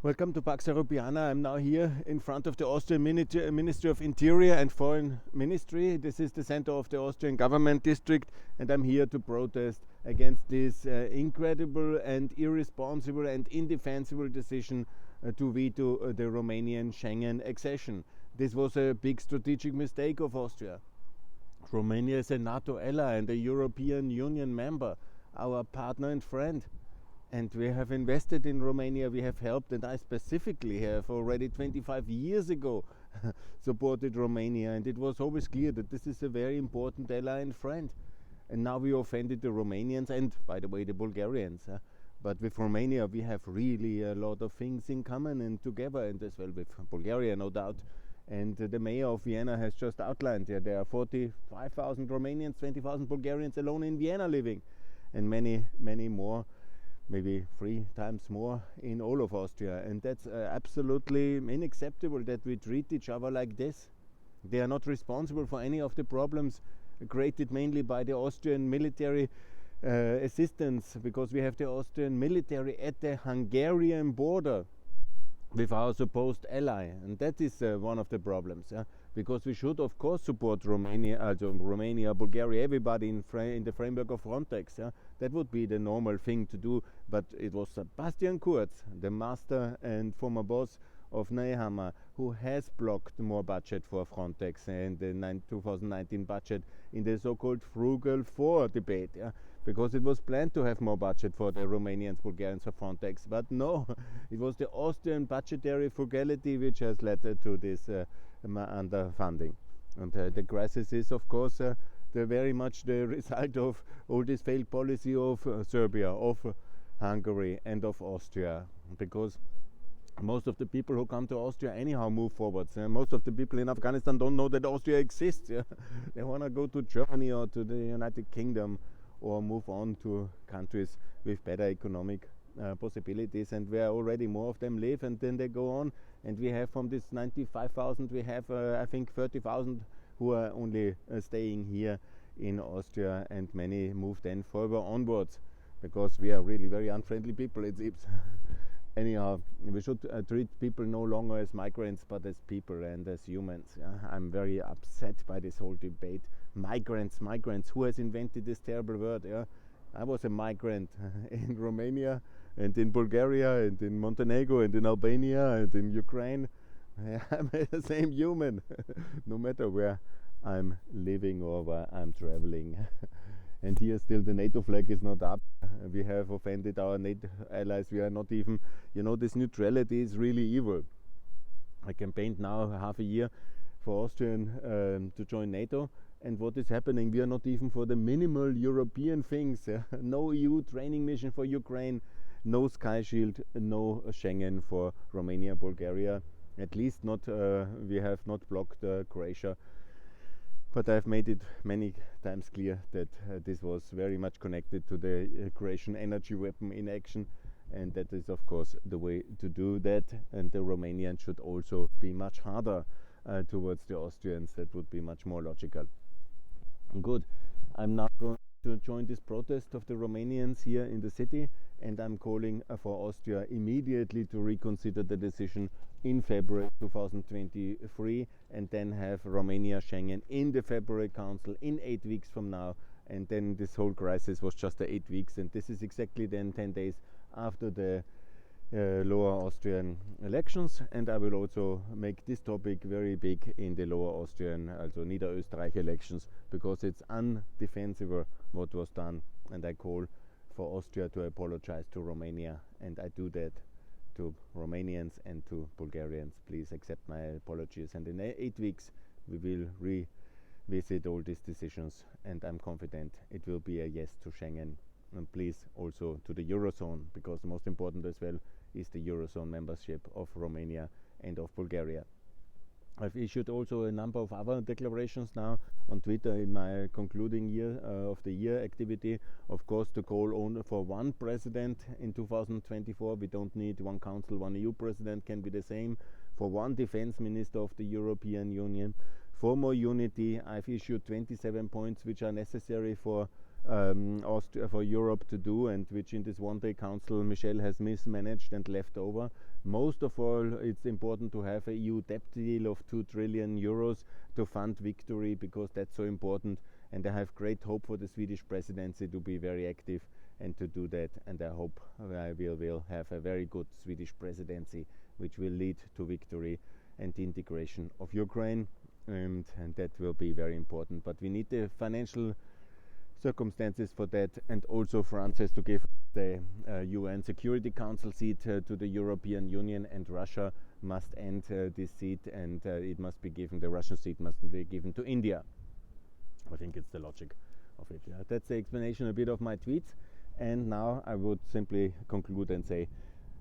Welcome to Pax Europiana. I'm now here in front of the Austrian Ministry of Interior and Foreign Ministry. This is the center of the Austrian government district, and I'm here to protest against this incredible and irresponsible and indefensible decision to veto the Romanian Schengen accession. This was a big strategic mistake of Austria. Romania is a NATO ally and a European Union member, our partner and friend. And we have invested in Romania, we have helped, and I specifically have already 25 years ago supported Romania, and it was always clear that this is a very important ally and friend. And now we offended the Romanians and, by the way, the Bulgarians. But with Romania we have really a lot of things in common and together, and as well with Bulgaria, no doubt. And the mayor of Vienna has just outlined there are 45,000 Romanians, 20,000 Bulgarians alone in Vienna living, and many, many more, maybe 3 times more in all of Austria. And that's absolutely unacceptable that we treat each other like this. They are not responsible for any of the problems created mainly by the Austrian military assistance, because we have the Austrian military at the Hungarian border with our supposed ally, and that is one of the problems, because we should of course support Romania, Bulgaria, everybody in the framework of Frontex. That would be the normal thing to do, but it was Sebastian Kurz, the master and former boss of Nehammer, who has blocked more budget for Frontex and the 2019 budget in the so-called Frugal 4 debate. Because it was planned to have more budget for the Romanians, Bulgarians, for Frontex, but no, it was the Austrian budgetary frugality which has led to this underfunding. And the crisis is, of course, very much the result of all this failed policy of Serbia, of Hungary, and of Austria, because most of the people who come to Austria anyhow move forwards. Most of the people in Afghanistan don't know that Austria exists. They want to go to Germany or to the United Kingdom, or move on to countries with better economic possibilities, and where already more of them live, and then they go on. And we have from this 95,000, we have I think 30,000 who are only staying here in Austria, and many move then further onwards, because we are really very unfriendly people, it seems. Anyhow, we should treat people no longer as migrants, but as people and as humans. I'm very upset by this whole debate. Migrants, who has invented this terrible word? I was a migrant in Romania and in Bulgaria and in Montenegro and in Albania and in Ukraine. I'm the same human, no matter where I'm living or where I'm traveling. And here still the NATO flag is not up. We have offended our NATO allies. We are not even, this neutrality is really evil. I campaigned now half a year for Austrian to join NATO. And what is happening? We are not even for the minimal European things. No EU training mission for Ukraine, no Sky Shield, no Schengen for Romania, Bulgaria. At least not. We have not blocked Croatia. But I've made it many times clear that this was very much connected to the Croatian energy weapon in action, and that is of course the way to do that. And the Romanians should also be much harder towards the Austrians. That would be much more logical. Good. I'm now going to join this protest of the Romanians here in the city, and I'm calling for Austria immediately to reconsider the decision in February 2023, and then have Romania Schengen in the February Council in 8 weeks from now. And then this whole crisis was just 8 weeks, and this is exactly then 10 days after the Lower Austrian elections. And I will also make this topic very big in the Lower Austrian, also Niederösterreich elections, because it's undefensible what was done, and I call for Austria to apologize to Romania, and I do that to Romanians and to Bulgarians. Please accept my apologies, and in 8 weeks we will revisit all these decisions, and I'm confident it will be a yes to Schengen, and please also to the Eurozone, because the most important as well is the Eurozone membership of Romania and of Bulgaria. I've issued also a number of other declarations now on Twitter in my concluding year of the year activity. Of course, to call on for one president in 2024. We don't need one council, one EU president, can be the same. For one defense minister of the European Union. For more unity, I've issued 27 points which are necessary for for Europe to do, and which in this one-day council Michel has mismanaged and left over. Most of all, it's important to have a EU debt deal of 2 trillion euros to fund victory, because that's so important, and I have great hope for the Swedish presidency to be very active and to do that, and I hope we will have a very good Swedish presidency which will lead to victory and the integration of Ukraine, and that will be very important. But we need the financial circumstances for that, and also France has to give the UN Security Council seat to the European Union, and Russia must end this seat, and it must be given, the Russian seat must be given to India. I think it's the logic of it. That's the explanation a bit of my tweets, and now I would simply conclude and say,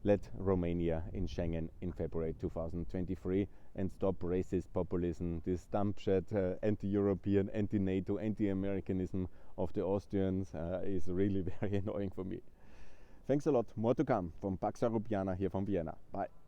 let Romania in Schengen in February 2023 and stop racist populism, this dumpshit anti-European, anti-NATO, anti-Americanism of the Austrians is really very annoying for me. Thanks a lot. More to come from Pax Europiana here from Vienna. Bye.